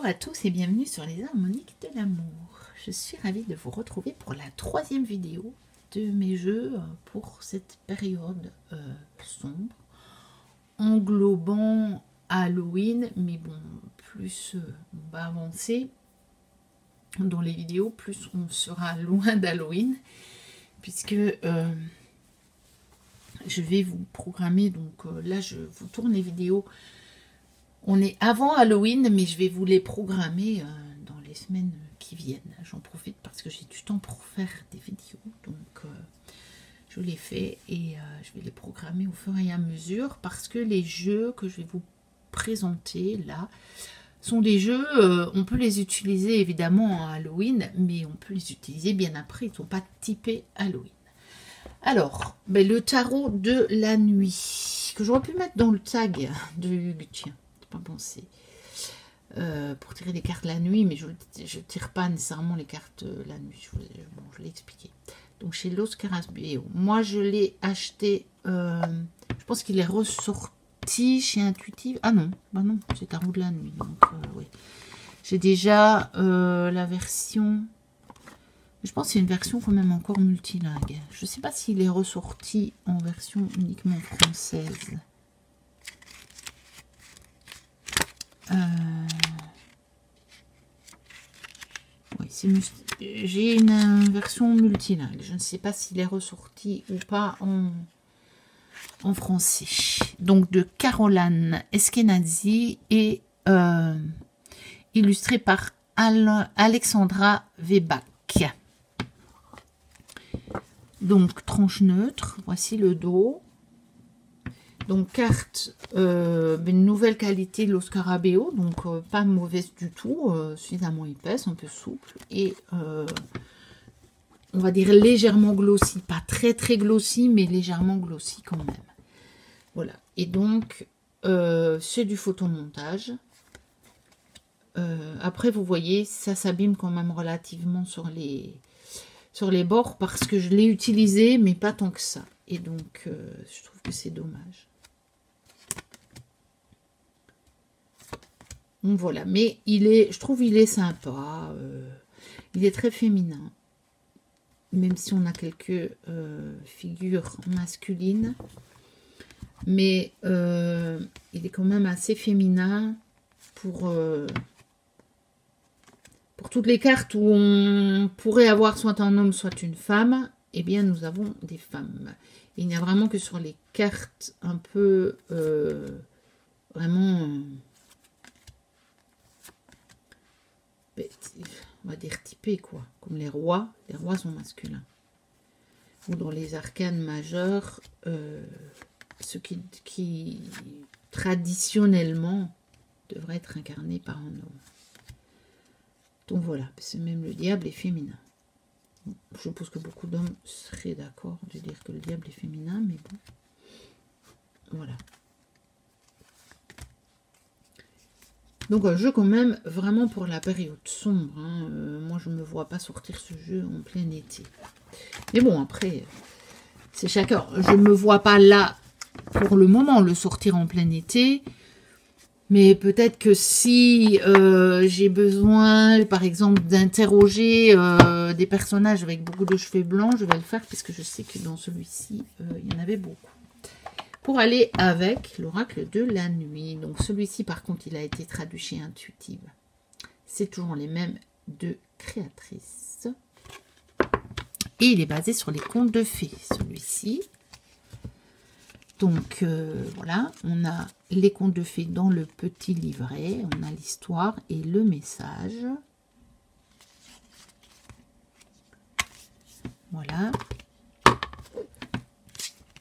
à tous et bienvenue sur les harmoniques de l'amour. Je suis ravie de vous retrouver pour la troisième vidéo de mes jeux pour cette période sombre, englobant Halloween, mais bon, plus on va avancer dans les vidéos, plus on sera loin d'Halloween, puisque je vais vous programmer, donc là je vous tourne les vidéos. On est avant Halloween, mais je vais vous les programmer dans les semaines qui viennent. J'en profite parce que j'ai du temps pour faire des vidéos. Donc, je les fais et je vais les programmer au fur et à mesure. Parce que les jeux que je vais vous présenter là sont des jeux, on peut les utiliser évidemment à Halloween, mais on peut les utiliser bien après. Ils ne sont pas typés Halloween. Alors, ben, le tarot de la nuit, que j'aurais pu mettre dans le tag de Hugues, tiens. Penser pour tirer des cartes la nuit, mais je ne tire pas nécessairement les cartes la nuit, je l'ai expliqué. Donc chez Los Carabeo, moi je l'ai acheté, je pense qu'il est ressorti chez Intuitive. Ah non, bah non, c'est Tarot de la nuit, donc oui. J'ai déjà la version, je pense que c'est une version quand même encore multilingue. Je ne sais pas s'il est ressorti en version uniquement française. Oui, j'ai une version multilingue. Je ne sais pas s'il est ressorti ou pas en français. Donc de Caroline Eskenazi et illustré par Alexandra Weback. Donc tranche neutre. Voici le dos. Donc carte, une nouvelle qualité Los Carabeo, donc pas mauvaise du tout, suffisamment épaisse, un peu souple, et on va dire légèrement glossy, pas très très glossy, mais légèrement glossy quand même. Voilà, et donc c'est du photomontage. Après vous voyez, ça s'abîme quand même relativement sur les bords, parce que je l'ai utilisé, mais pas tant que ça. Et donc je trouve que c'est dommage. Donc voilà, mais je trouve il est sympa, il est très féminin, même si on a quelques figures masculines, mais il est quand même assez féminin pour toutes les cartes où on pourrait avoir soit un homme, soit une femme, eh bien nous avons des femmes. Il n'y a vraiment que sur les cartes un peu vraiment... on va dire typés, quoi, comme les rois sont masculins, ou dans les arcanes majeures, ceux qui traditionnellement devraient être incarnés par un homme. Donc voilà, c'est même le diable est féminin. Bon, je suppose que beaucoup d'hommes seraient d'accord de dire que le diable est féminin, mais bon, voilà. Donc un jeu quand même vraiment pour la période sombre. Hein. Moi je ne me vois pas sortir ce jeu en plein été. Mais bon après, c'est chacun. Je ne me vois pas là pour le moment le sortir en plein été. Mais peut-être que si j'ai besoin par exemple d'interroger des personnages avec beaucoup de cheveux blancs, je vais le faire puisque je sais que dans celui-ci il y en avait beaucoup. Pour aller avec l'oracle de la nuit. Donc celui-ci par contre il a été traduit chez Intuitive. C'est toujours les mêmes deux créatrices. Et il est basé sur les contes de fées, celui-ci. Donc voilà, on a les contes de fées dans le petit livret. On a l'histoire et le message. Voilà.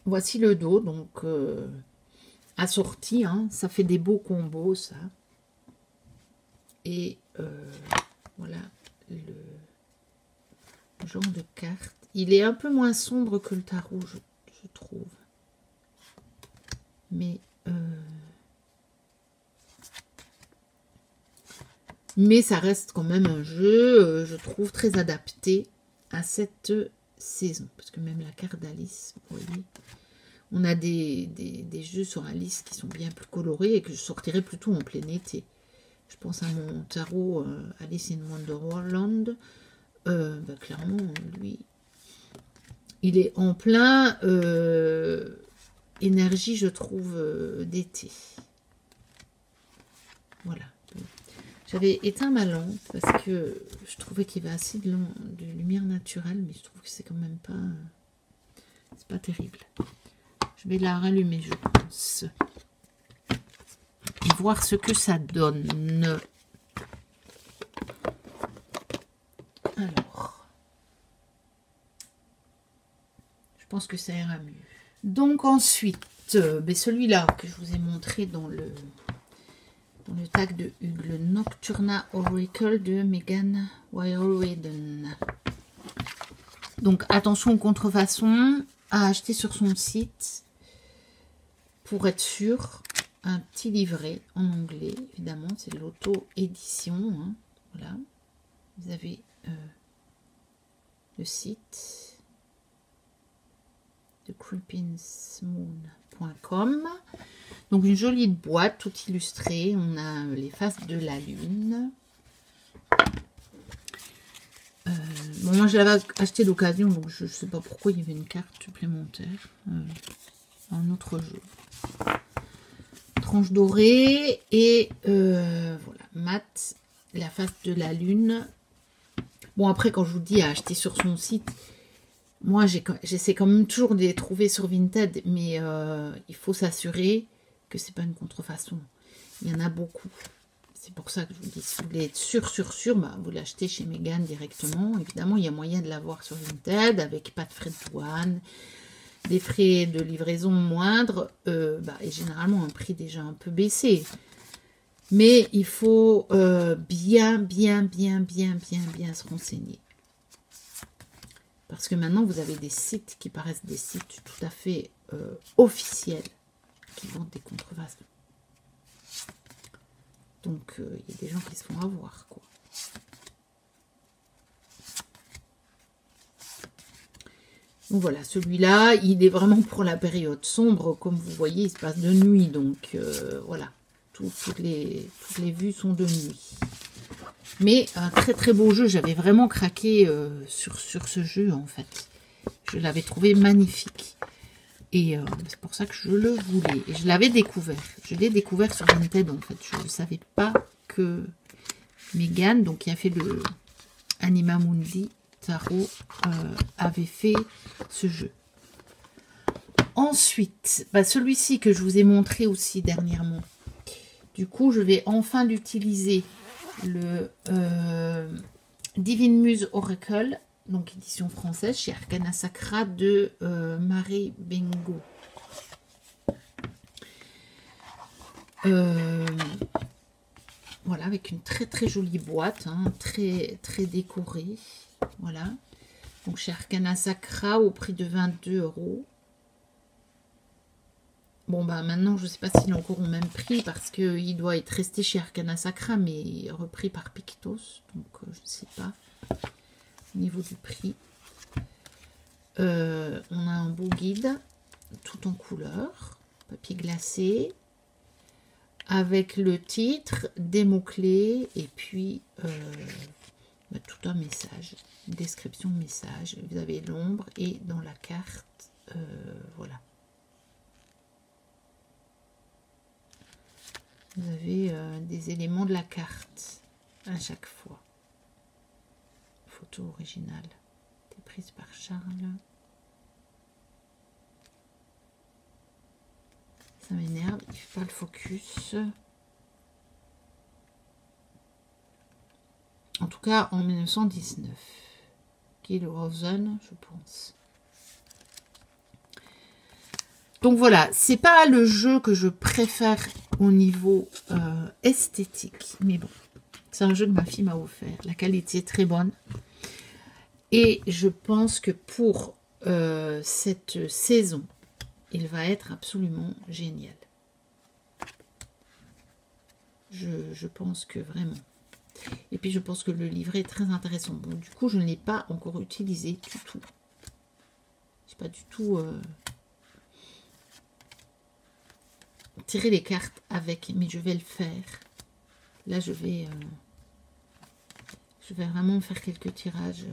Voici le dos, donc assorti, hein, ça fait des beaux combos, ça. Et voilà le genre de carte. Il est un peu moins sombre que le tarot, je trouve. Mais ça reste quand même un jeu, je trouve, très adapté à cette saison. Parce que même la carte d'Alice, vous voyez, on a des jeux sur Alice qui sont bien plus colorés et que je sortirais plutôt en plein été. Je pense à mon tarot Alice in Wonderland. Clairement, lui, il est en plein énergie, je trouve, d'été. Voilà. J'avais éteint ma lampe parce que je trouvais qu'il y avait assez de lumière naturelle, mais je trouve que c'est quand même pas... c'est pas terrible. Je vais la rallumer, je pense. Et voir ce que ça donne. Alors. Je pense que ça ira mieux. Donc ensuite, celui-là que je vous ai montré dans le tag de Hugues, Nocturna Oracle de Megan Wireweden. Donc attention aux contrefaçons, à acheter sur son site pour être sûr. Un petit livret en anglais, évidemment, c'est l'auto-édition. Hein. Voilà. Vous avez le site de creepingsmoon.com. Donc une jolie boîte toute illustrée. On a les faces de la lune. Bon, moi je l'avais acheté d'occasion, donc je ne sais pas pourquoi il y avait une carte supplémentaire. Un autre jeu. Tranche dorée et voilà, mat, la face de la lune. Bon, après, quand je vous dis à acheter sur son site, moi j'essaie quand même toujours de les trouver sur Vinted, mais il faut s'assurer que c'est pas une contrefaçon. Il y en a beaucoup. C'est pour ça que je vous dis, si vous voulez être sûr, bah, vous l'achetez chez Megan directement. Évidemment, il y a moyen de l'avoir sur Vinted avec pas de frais de douane, des frais de livraison moindres, et généralement un prix déjà un peu baissé. Mais il faut bien se renseigner. Parce que maintenant, vous avez des sites qui paraissent des sites tout à fait officiels qui vendent des contrefaçons. Donc, il y a des gens qui se font avoir, quoi. Donc voilà, celui-là, il est vraiment pour la période sombre. Comme vous voyez, il se passe de nuit. Donc, voilà. Toutes les vues sont de nuit. Mais un très beau jeu. J'avais vraiment craqué sur ce jeu, en fait. Je l'avais trouvé magnifique. Et c'est pour ça que je le voulais. Et je l'avais découvert. Je l'ai découvert sur Vinted, en fait. Je ne savais pas que Megan, donc qui a fait le Anima Mundi Tarot, avait fait ce jeu. Ensuite, celui-ci que je vous ai montré aussi dernièrement. Du coup, je vais enfin l'utiliser. Le Divine Muse Oracle, donc édition française, chez Arcana Sacra de Marie Bengo. Voilà, avec une très jolie boîte, hein, très décorée. Voilà. Donc chez Arcana Sacra au prix de 22 €. Bon, maintenant, je ne sais pas s'il est encore au même prix parce qu'il doit être resté chez Arcana Sacra, mais repris par Pictos. Donc, je ne sais pas au niveau du prix. On a un beau guide, tout en couleur, papier glacé, avec le titre, des mots-clés, et puis tout un message, une description message. Vous avez l'ombre et dans la carte, voilà. Vous avez des éléments de la carte à chaque fois. Photo originale. C'était prise par Charles. Ça m'énerve, il ne fait pas le focus. En tout cas, en 1919. Gil Rosen, je pense. Donc voilà, c'est pas le jeu que je préfère au niveau esthétique. Mais bon, c'est un jeu que ma fille m'a offert. La qualité est très bonne. Et je pense que pour cette saison, il va être absolument génial. Je pense que vraiment. Et puis je pense que le livret est très intéressant. Bon, du coup, je ne l'ai pas encore utilisé du tout. Je n'ai pas du tout tiré les cartes avec, mais je vais le faire. Là, je vais vraiment faire quelques tirages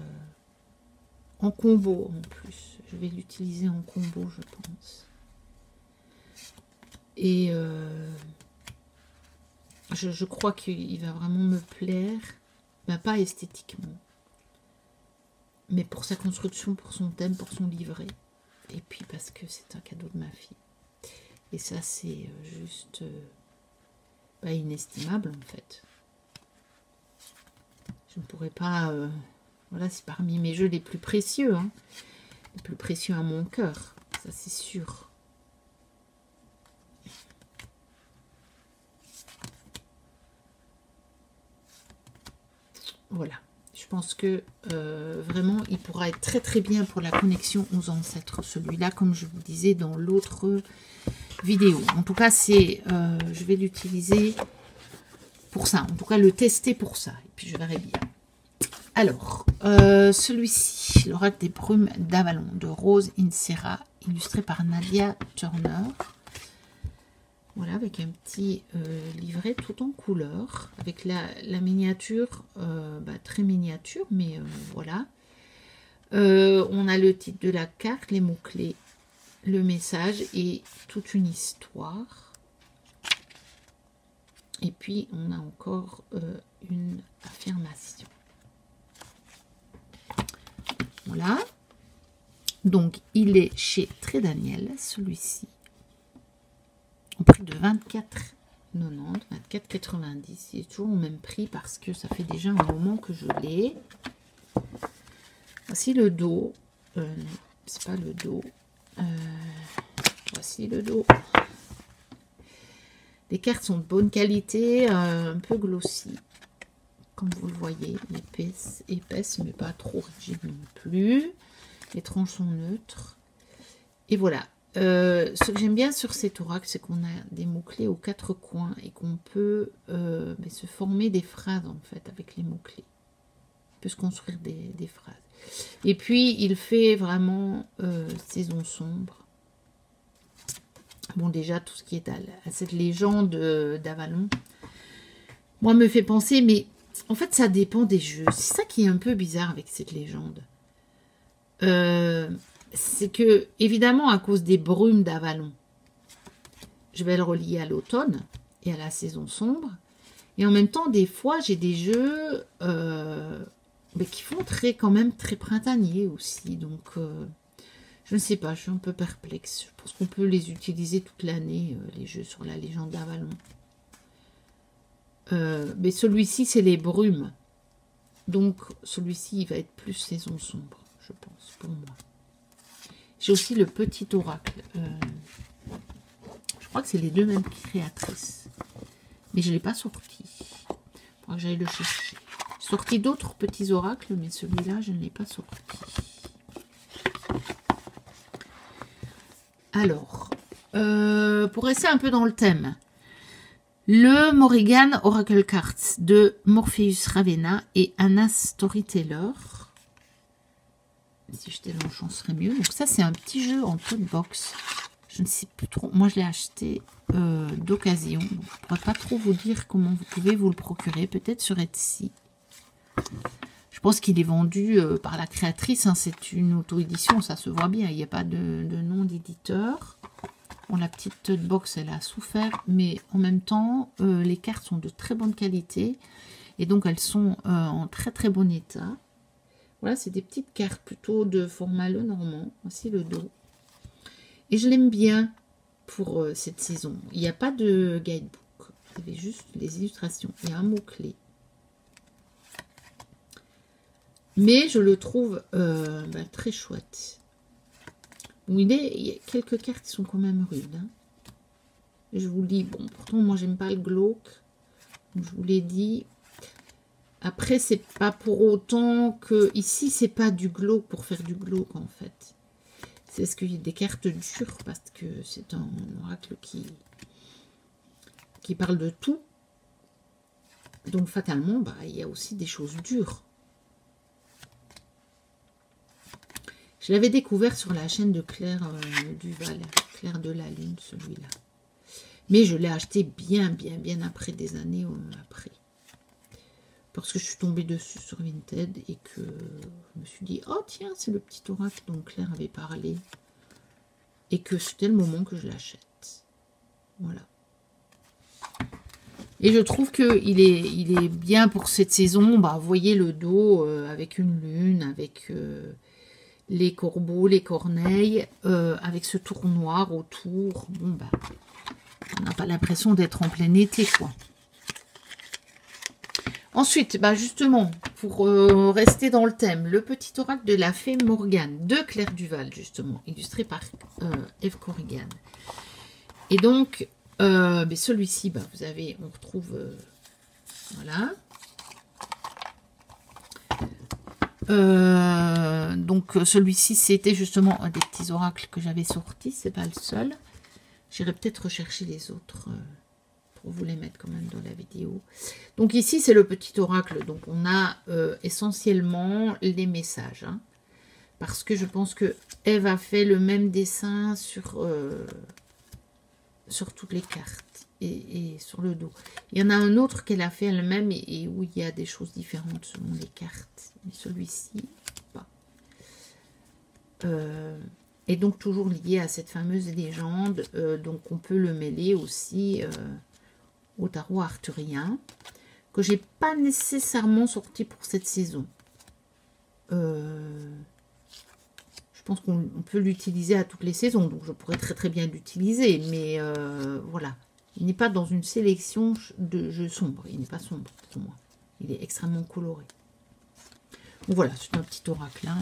en combo en plus. Je vais l'utiliser en combo, je pense. Et je crois qu'il va vraiment me plaire. Ben, pas esthétiquement. Mais pour sa construction, pour son thème, pour son livret. Et puis parce que c'est un cadeau de ma fille. Et ça, c'est juste inestimable en fait. Je ne pourrais pas... voilà, c'est parmi mes jeux les plus précieux. Hein. Les plus précieux à mon cœur. Ça, c'est sûr. Voilà. Je pense que vraiment, il pourra être très très bien pour la connexion aux ancêtres. Celui-là, comme je vous disais dans l'autre vidéo. En tout cas, je vais l'utiliser pour ça. En tout cas, le tester pour ça. Et puis, je verrai bien. Alors, celui-ci, l'oracle des brumes d'Avalon, de Rose Insera, illustré par Nadia Turner. Voilà, avec un petit livret tout en couleur, avec la miniature, très miniature, mais voilà. On a le titre de la carte, les mots-clés, le message et toute une histoire. Et puis, on a encore une affirmation. Voilà. Donc, il est chez Très Daniel, celui-ci. Au prix de 24,90, 24,90. Il est toujours au même prix parce que ça fait déjà un moment que je l'ai. Voici le dos. Non, c'est pas le dos. Voici le dos. Les cartes sont de bonne qualité, un peu glossy. Comme vous le voyez, épaisse, mais pas trop rigide non plus. Les tranches sont neutres. Et voilà. Ce que j'aime bien sur cet oracle, c'est qu'on a des mots-clés aux quatre coins et qu'on peut se former des phrases en fait avec les mots-clés. On peut se construire des phrases. Et puis, il fait vraiment saison sombre. Bon, déjà, tout ce qui est à cette légende d'Avalon, moi, me fait penser, mais en fait, ça dépend des jeux. C'est ça qui est un peu bizarre avec cette légende. C'est que, évidemment, à cause des brumes d'Avalon, je vais le relier à l'automne et à la saison sombre. Et en même temps, des fois, j'ai des jeux qui font quand même très printanier aussi. Donc, je ne sais pas, je suis un peu perplexe. Je pense qu'on peut les utiliser toute l'année, les jeux sur la légende d'Avalon. Mais celui-ci, c'est les brumes. Donc, celui-ci, il va être plus saison sombre, je pense, pour moi. J'ai aussi le petit oracle. Je crois que c'est les deux mêmes créatrices. Mais je ne l'ai pas sorti. Il faudra que j'aille le chercher. J'ai sorti d'autres petits oracles, mais celui-là, je ne l'ai pas sorti. Alors, pour rester un peu dans le thème, le Morrigan Oracle Cards de Morpheus Ravenna et Anna Storyteller. Si j'étais là, j'en serais mieux. Donc ça, c'est un petit jeu en tote box. Je ne sais plus trop. Moi, je l'ai acheté d'occasion. Je ne pourrais pas trop vous dire comment vous pouvez vous le procurer. Peut-être sur Etsy. Je pense qu'il est vendu par la créatrice. Hein. C'est une auto-édition, ça se voit bien. Il n'y a pas de nom d'éditeur. Bon, la petite tote box, elle a souffert. Mais en même temps, les cartes sont de très bonne qualité. Et donc, elles sont en très très bon état. Voilà, c'est des petites cartes plutôt de format Lenormand. Voici le dos. Et je l'aime bien pour cette saison. Il n'y a pas de guidebook. Vous avez juste les illustrations. Il y a un mot-clé. Mais je le trouve très chouette. Bon, il y a quelques cartes qui sont quand même rudes. Hein. Je vous lis. Bon, pourtant, moi, j'aime pas le glauque. Donc, je vous l'ai dit. Après, c'est pas pour autant que... Ici, c'est pas du glauque pour faire du glauque, en fait. C'est parce qu'il y a des cartes dures, parce que c'est un oracle qui parle de tout. Donc, fatalement, il y a aussi des choses dures. Je l'avais découvert sur la chaîne de Claire Duval, Claire de la Lune, celui-là. Mais je l'ai acheté bien après, des années après. parce que je suis tombée dessus sur Vinted et que je me suis dit, oh tiens, c'est le petit oracle dont Claire avait parlé. Et que c'était le moment que je l'achète. Voilà. Et je trouve qu'il est bien pour cette saison. Bah, vous voyez le dos avec une lune, avec les corbeaux, les corneilles, avec ce tour noir autour. Bon, bah, on n'a pas l'impression d'être en plein été, quoi. Ensuite, bah justement, pour rester dans le thème, le petit oracle de la fée Morgane, de Claire Duval, justement, illustré par Eve Corrigan. Et donc, mais celui-ci, bah, vous avez, on retrouve, voilà. Donc, celui-ci, c'était justement un des petits oracles que j'avais sortis, c'est pas le seul. J'irai peut-être rechercher les autres pour vous les mettre quand même dans la vidéo. Donc ici, c'est le petit oracle. Donc on a essentiellement les messages. Hein, parce que je pense que Eve a fait le même dessin sur toutes les cartes et sur le dos. Il y en a un autre qu'elle a fait elle-même et où il y a des choses différentes selon les cartes. Mais celui-ci, pas. Et donc toujours lié à cette fameuse légende. Donc on peut le mêler aussi au tarot arthurien, que j'ai pas nécessairement sorti pour cette saison. Je pense qu'on peut l'utiliser à toutes les saisons, donc je pourrais très très bien l'utiliser, mais voilà. Il n'est pas dans une sélection de jeux sombres, il n'est pas sombre pour moi. Il est extrêmement coloré. Donc voilà, c'est un petit oracle. Hein.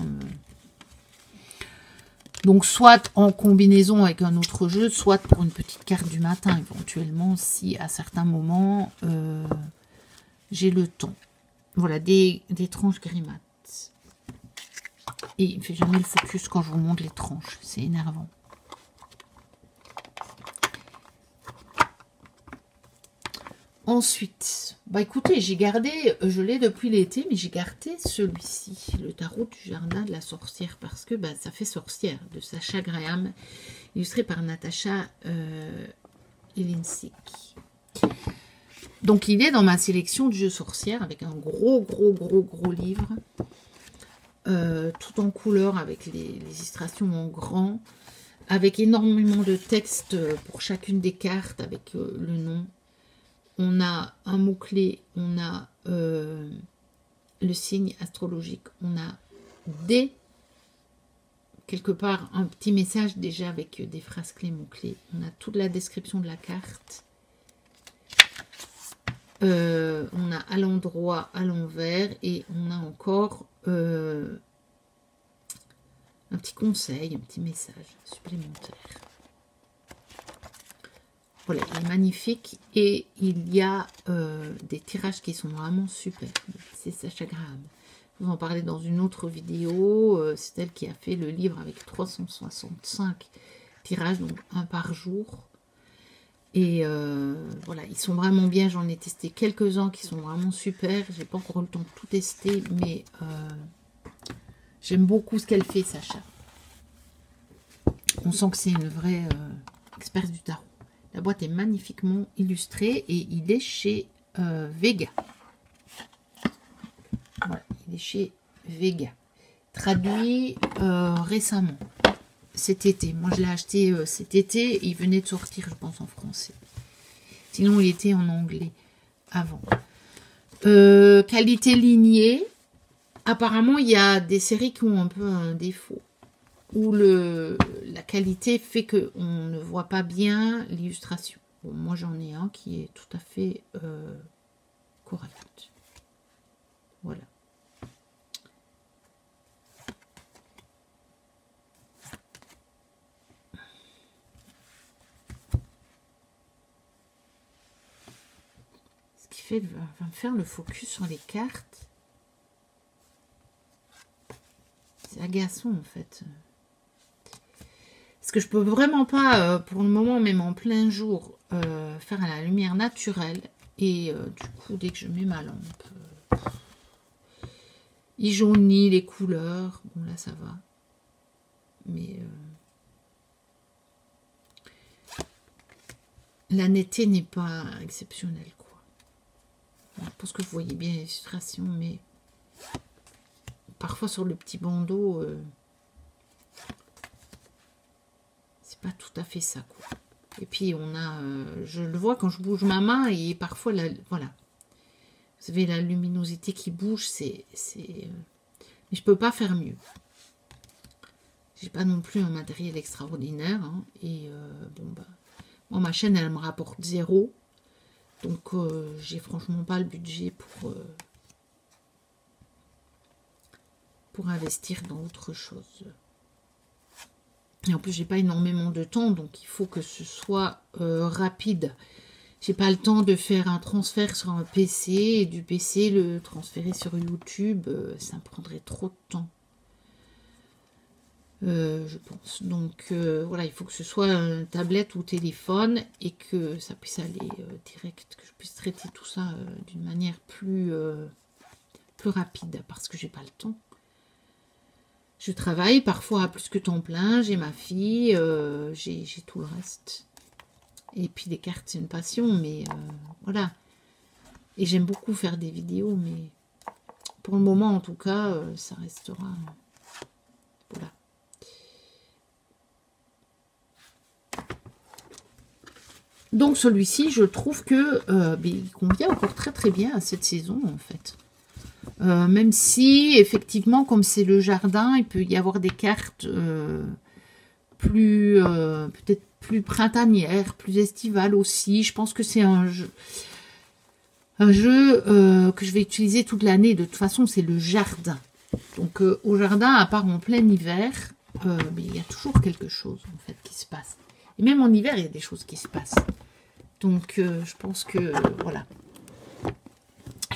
Donc soit en combinaison avec un autre jeu, soit pour une petite carte du matin, éventuellement, si à certains moments j'ai le temps. Voilà, des tranches grimates. Et il ne fait jamais le focus quand je vous montre les tranches, c'est énervant. Ensuite, bah écoutez, j'ai gardé, je l'ai depuis l'été, mais j'ai gardé celui-ci, le tarot du jardin de la sorcière, parce que bah, ça fait sorcière, de Sacha Graham, illustré par Natacha Ilinsik. Donc il est dans ma sélection de jeux sorcières, avec un gros livre, tout en couleur, avec les illustrations en grand, avec énormément de texte pour chacune des cartes, avec le nom. On a un mot-clé, on a le signe astrologique, on a quelque part un petit message déjà avec des phrases clés, mots-clés. On a toute la description de la carte. On a à l'endroit, à l'envers et on a encore un petit conseil, un petit message supplémentaire. Voilà, il est magnifique et il y a des tirages qui sont vraiment super. C'est Sacha Graham. Je vous en parlais dans une autre vidéo. C'est elle qui a fait le livre avec 365 tirages, donc un par jour. Et voilà, ils sont vraiment bien. J'en ai testé quelques-uns qui sont vraiment super. J'ai pas encore eu le temps de tout tester, mais j'aime beaucoup ce qu'elle fait, Sacha. On sent que c'est une vraie experte du tarot. La boîte est magnifiquement illustrée et il est chez Vega. Voilà, il est chez Vega. Traduit récemment, cet été. Moi, je l'ai acheté cet été et il venait de sortir, je pense, en français. Sinon, il était en anglais avant. Qualité lignée. Apparemment, il y a des séries qui ont un peu un défaut. Où la qualité fait qu'on ne voit pas bien l'illustration. Bon, moi, j'en ai un qui est tout à fait correct. Voilà. Ce qui fait va me faire le focus sur les cartes. C'est agaçant, en fait. Parce que je peux vraiment pas, pour le moment, même en plein jour, faire à la lumière naturelle. Et du coup, dès que je mets ma lampe, il jaunit les couleurs. Bon, là, ça va. Mais la netteté n'est pas exceptionnelle, quoi. Je pense que vous voyez bien l'illustration, mais parfois sur le petit bandeau, c'est pas tout à fait ça, quoi. Et puis on a, je le vois quand je bouge ma main et parfois, voilà. Vous savez, la luminosité qui bouge, mais je peux pas faire mieux. J'ai pas non plus un matériel extraordinaire. Hein, et bon, bah, moi, ma chaîne, elle me rapporte 0. Donc, j'ai franchement pas le budget pour investir dans autre chose. Et en plus, j'ai pas énormément de temps, donc il faut que ce soit rapide. J'ai pas le temps de faire un transfert sur un PC et du PC le transférer sur YouTube. Ça me prendrait trop de temps. Je pense. Donc voilà, il faut que ce soit une tablette ou téléphone et que ça puisse aller direct, que je puisse traiter tout ça d'une manière plus rapide parce que j'ai pas le temps. Je travaille parfois à plus que temps plein, j'ai ma fille, j'ai tout le reste. Et puis les cartes, c'est une passion, mais voilà. Et j'aime beaucoup faire des vidéos, mais pour le moment, en tout cas, ça restera... Voilà. Donc celui-ci, je trouve que il convient encore très très bien à cette saison, en fait. Même si, effectivement, comme c'est le jardin, il peut y avoir des cartes peut-être plus printanières, plus estivales aussi. Je pense que c'est un jeu que je vais utiliser toute l'année. De toute façon, c'est le jardin. Donc, au jardin, à part en plein hiver, mais il y a toujours quelque chose, en fait, qui se passe. Et même en hiver, il y a des choses qui se passent. Donc, je pense que, voilà,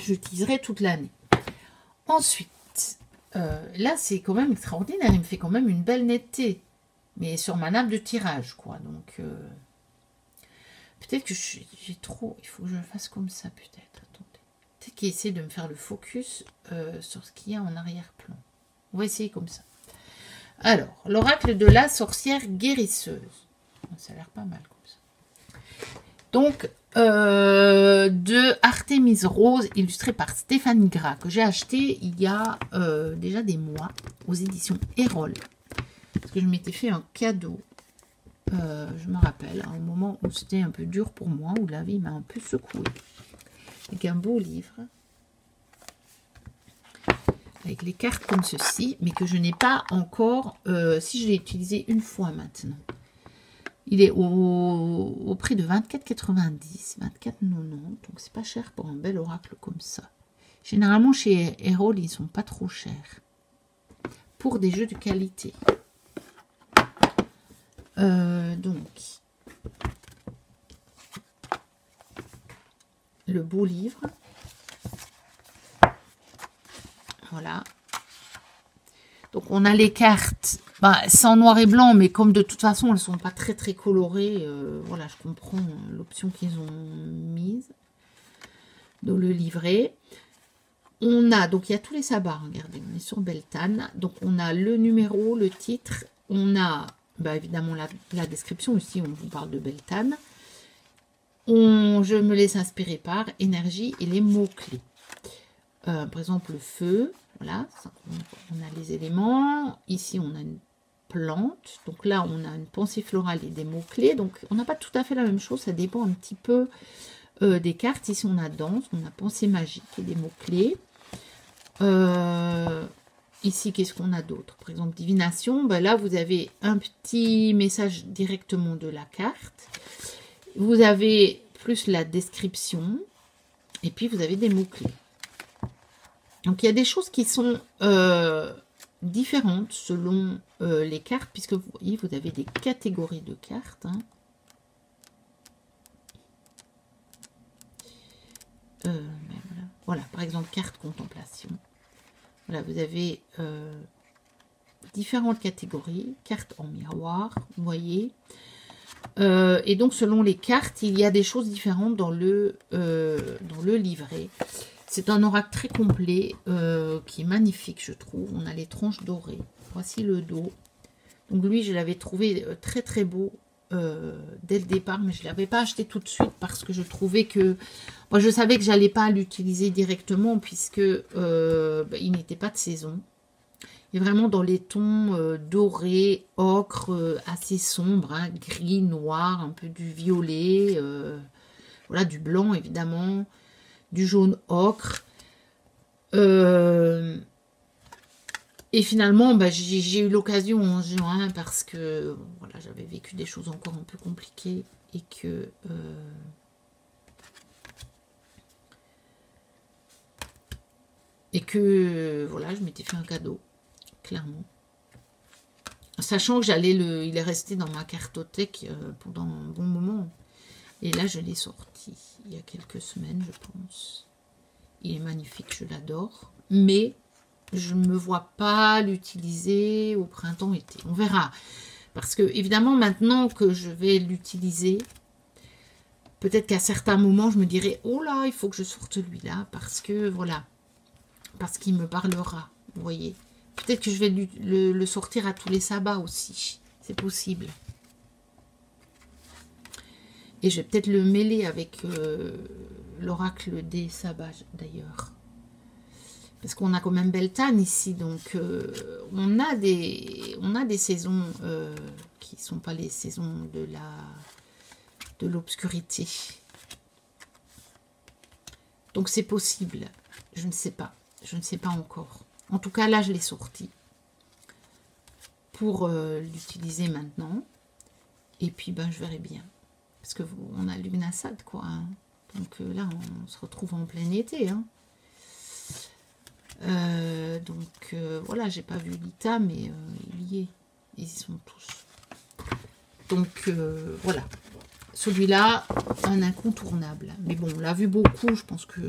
j'utiliserai toute l'année. Ensuite, là, c'est quand même extraordinaire. Il me fait quand même une belle netteté. Mais sur ma nappe de tirage, quoi. Donc, peut-être que j'ai trop... Il faut que je le fasse comme ça, peut-être. Attendez. Peut-être qu'il essaie de me faire le focus sur ce qu'il y a en arrière-plan. On va essayer comme ça. Alors, l'oracle de la sorcière guérisseuse. Ça a l'air pas mal comme ça. Donc, de Artémise Rose, illustré par Stéphanie Gras, que j'ai acheté il y a déjà des mois, aux éditions Erol. Parce que je m'étais fait un cadeau, je me rappelle, à un moment où c'était un peu dur pour moi, où la vie m'a un peu secouée. Avec un beau livre, avec les cartes comme ceci, mais que je n'ai pas encore, si je l'ai utilisé une fois maintenant. Il est au prix de 24,90, 24,90, donc c'est pas cher pour un bel oracle comme ça. Généralement chez Erol, ils sont pas trop chers pour des jeux de qualité. Donc, le beau livre. Voilà. Donc, on a les cartes. C'est en noir et blanc, mais comme de toute façon, elles ne sont pas très très colorées. Voilà, je comprends l'option qu'ils ont mise dans le livret. On a, donc il y a tous les sabbats, regardez, on est sur Beltane. Donc, on a le numéro, le titre. On a... évidemment, la description ici, on vous parle de Beltane. Je me laisse inspirer par énergie et les mots-clés. Par exemple, le feu, voilà, on a les éléments. Ici, on a une plante. Donc là, on a une pensée florale et des mots-clés. Donc, on n'a pas tout à fait la même chose. Ça dépend un petit peu des cartes. Ici, on a danse, on a pensée magique et des mots-clés. Ici, qu'est-ce qu'on a d'autre? Par exemple, divination. Là, vous avez un petit message directement de la carte. Vous avez plus la description. Et puis, vous avez des mots-clés. Donc, il y a des choses qui sont différentes selon les cartes. Puisque, vous voyez, vous avez des catégories de cartes. Hein. Voilà, par exemple, carte contemplation. Voilà, vous avez différentes catégories, cartes en miroir, vous voyez. Et donc, selon les cartes, il y a des choses différentes dans le livret. C'est un oracle très complet, qui est magnifique, je trouve. On a les tranches dorées. Voici le dos. Donc, lui, je l'avais trouvé très, très beau dès le départ, mais je ne l'avais pas acheté tout de suite parce que je trouvais que... Moi, je savais que j'allais pas l'utiliser directement puisque il n'était pas de saison. Il est vraiment dans les tons dorés, ocre, assez sombres, hein, gris, noir, un peu du violet, voilà, du blanc évidemment, du jaune ocre. Et finalement, j'ai eu l'occasion en juin parce que voilà, j'avais vécu des choses encore un peu compliquées et que voilà, je m'étais fait un cadeau, clairement. Sachant que il est resté dans ma cartothèque pendant un bon moment. Et là, je l'ai sorti il y a quelques semaines, je pense. Il est magnifique, je l'adore. Mais je ne me vois pas l'utiliser au printemps-été. On verra. Parce que, évidemment, maintenant que je vais l'utiliser, peut-être qu'à certains moments, je me dirai, oh là, il faut que je sorte celui-là. Parce que, voilà. Parce qu'il me parlera. Vous voyez. Peut-être que je vais le sortir à tous les sabbats aussi. C'est possible. Et je vais peut-être le mêler avec l'oracle des sabbats, d'ailleurs. Parce qu'on a quand même Beltane ici, donc on a des saisons qui ne sont pas les saisons de l'obscurité. Donc c'est possible, je ne sais pas encore. En tout cas, là, je l'ai sorti pour l'utiliser maintenant. Et puis, je verrai bien. Parce que on a Lugnasad, quoi. Hein. Donc là, on se retrouve en plein été, hein. Voilà, j'ai pas vu Lita, mais il y est. Ils y sont tous. Donc voilà. Celui-là, un incontournable. Mais bon, on l'a vu beaucoup. Je pense que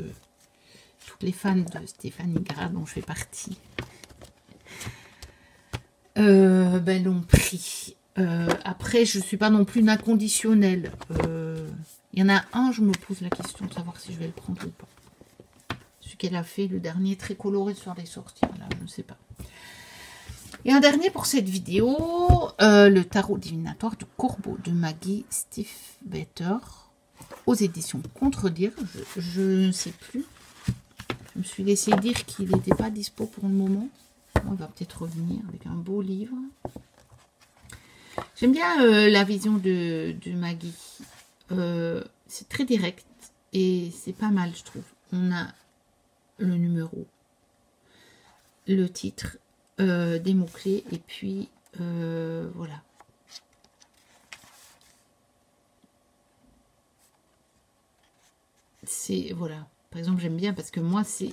toutes les fans de Stéphanie Gras, dont je fais partie, l'ont pris. Après, je suis pas non plus une inconditionnelle. Il y en a un, je me pose la question de savoir si je vais le prendre ou pas. Celui qu'elle a fait, le dernier, très coloré sur les sorties. Là, je ne sais pas. Et un dernier pour cette vidéo, le tarot divinatoire du Corbeau de Maggie Stiefvater aux éditions Contredire. Je ne sais plus. Je me suis laissé dire qu'il n'était pas dispo pour le moment. On va peut-être revenir avec un beau livre. J'aime bien la vision de Maggie. C'est très direct et c'est pas mal, je trouve. On a le numéro, le titre, des mots-clés et puis voilà. C'est voilà. Par exemple, j'aime bien parce que moi, c'est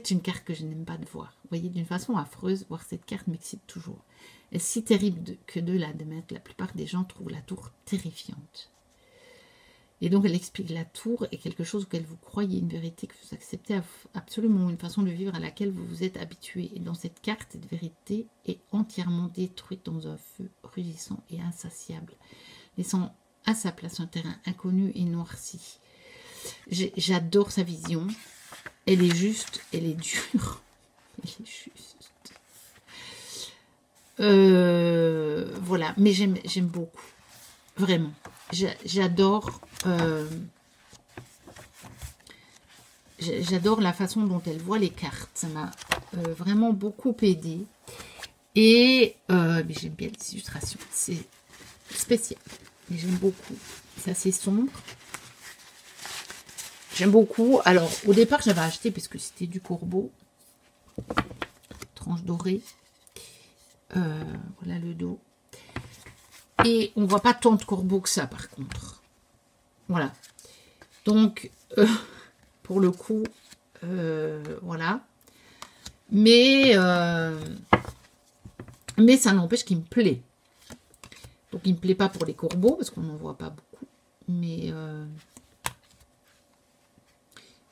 une carte que je n'aime pas de voir. Vous voyez, d'une façon affreuse, voir cette carte m'excite toujours. Elle est si terrible que de l'admettre. La plupart des gens trouvent la tour terrifiante. Et donc, elle explique la tour est quelque chose auquel vous croyez, une vérité que vous acceptez absolument, une façon de vivre à laquelle vous vous êtes habitué. Et dans cette carte, cette vérité est entièrement détruite dans un feu rugissant et insatiable, laissant à sa place un terrain inconnu et noirci. J'adore sa vision. Elle est juste, elle est dure. Elle est juste. Voilà, mais j'aime beaucoup. Vraiment. J'adore la façon dont elle voit les cartes. Ça m'a vraiment beaucoup aidé. Et mais j'aime bien les illustrations. C'est spécial. Mais j'aime beaucoup. C'est assez sombre. J'aime beaucoup. Alors, au départ, j'avais acheté parce que c'était du Corbeau. Tranche dorée. Voilà le dos. Et on voit pas tant de corbeaux que ça, par contre. Voilà. Donc, pour le coup, voilà. Mais ça n'empêche qu'il me plaît. Donc, il me plaît pas pour les corbeaux, parce qu'on n'en voit pas beaucoup. Mais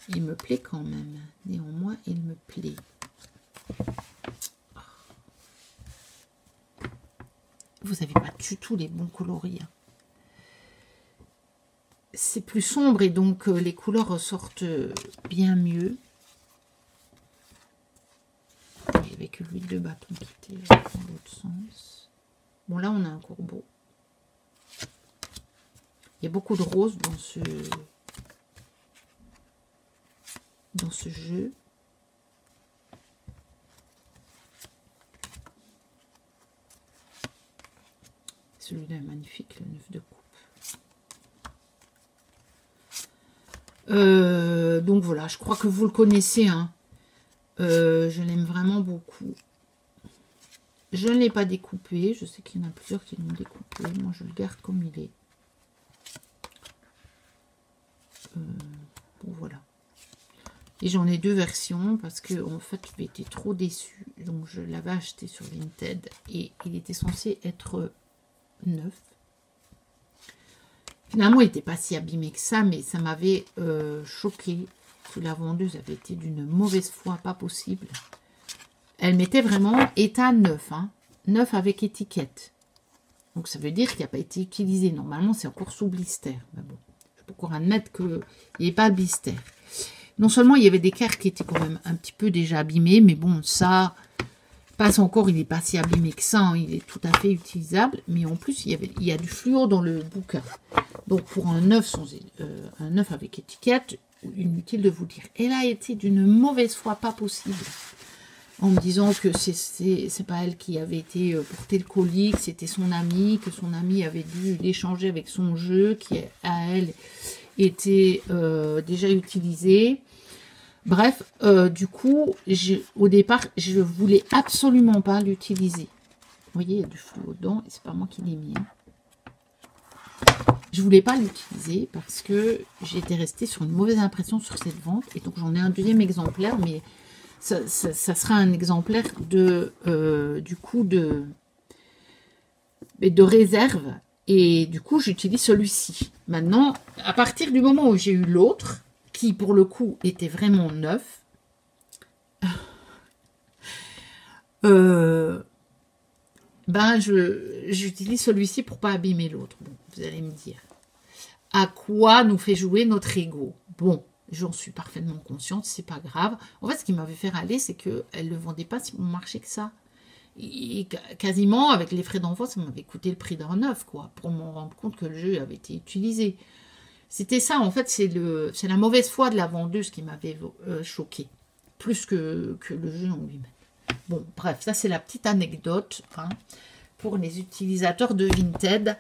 il me plaît quand même. Néanmoins, il me plaît. Vous n'avez pas du tout les bons coloris. Hein. C'est plus sombre et donc les couleurs ressortent bien mieux. Avec l'huile de bâton qui était dans l'autre sens. Bon, là, on a un corbeau. Il y a beaucoup de roses dans ce jeu. Celui-là est magnifique, le 9 de coupe. Donc voilà, je crois que vous le connaissez. Hein. Je l'aime vraiment beaucoup. Je ne l'ai pas découpé. Je sais qu'il y en a plusieurs qui l'ont découpé. Moi, je le garde comme il est. Bon, voilà. Et j'en ai deux versions parce que en fait, j'avais été trop déçue. Donc, je l'avais acheté sur Vinted et il était censé être neuf. Finalement, il n'était pas si abîmé que ça, mais ça m'avait choqué que la vendeuse avait été d'une mauvaise foi, pas possible. Elle mettait vraiment état neuf, hein, neuf avec étiquette. Donc ça veut dire qu'il n'a pas été utilisé. Normalement, c'est encore sous blister. Mais bon, je peux encore admettre qu'il n'y ait pas de blister. Non seulement il y avait des cartes qui étaient quand même un petit peu déjà abîmées, mais bon, ça passe encore, il n'est pas si abîmé que ça, hein, il est tout à fait utilisable. Mais en plus, il y a du fluor dans le bouquin. Donc pour un œuf avec étiquette, inutile de vous dire. Elle a été d'une mauvaise foi pas possible. En me disant que c'est pas elle qui avait été porter le colis, que c'était son amie, que son amie avait dû l'échanger avec son jeu, qui à elle était déjà utilisé. Bref, du coup, au départ, je voulais absolument pas l'utiliser. Vous voyez, il y a du flou dedans, et c'est pas moi qui l'ai mis. Hein. Je voulais pas l'utiliser parce que j'étais restée sur une mauvaise impression sur cette vente. Et donc, j'en ai un deuxième exemplaire, mais ça sera un exemplaire du coup de réserve. Et du coup, j'utilise celui-ci. Maintenant, à partir du moment où j'ai eu l'autre, qui pour le coup était vraiment neuf, ben j'utilise celui-ci pour pas abîmer l'autre. Bon, vous allez me dire, à quoi nous fait jouer notre ego? Bon, j'en suis parfaitement consciente, c'est pas grave. En fait, ce qui m'avait fait râler, c'est qu'elle ne le vendait pas si bon marché que ça. Et quasiment, avec les frais d'envoi, ça m'avait coûté le prix d'un neuf, quoi, pour me rendre compte que le jeu avait été utilisé. C'était ça, en fait, c'est la mauvaise foi de la vendeuse qui m'avait choquée, plus que le jeu en lui-même. Bon, bref, ça c'est la petite anecdote hein, pour les utilisateurs de Vinted.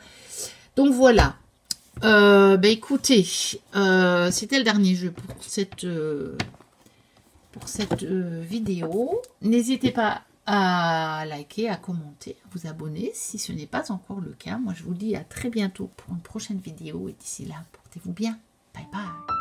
Donc voilà. Écoutez, c'était le dernier jeu pour cette vidéo. N'hésitez pas à liker, à commenter, à vous abonner si ce n'est pas encore le cas. Moi, je vous dis à très bientôt pour une prochaine vidéo. Et d'ici là, portez-vous bien. Bye bye.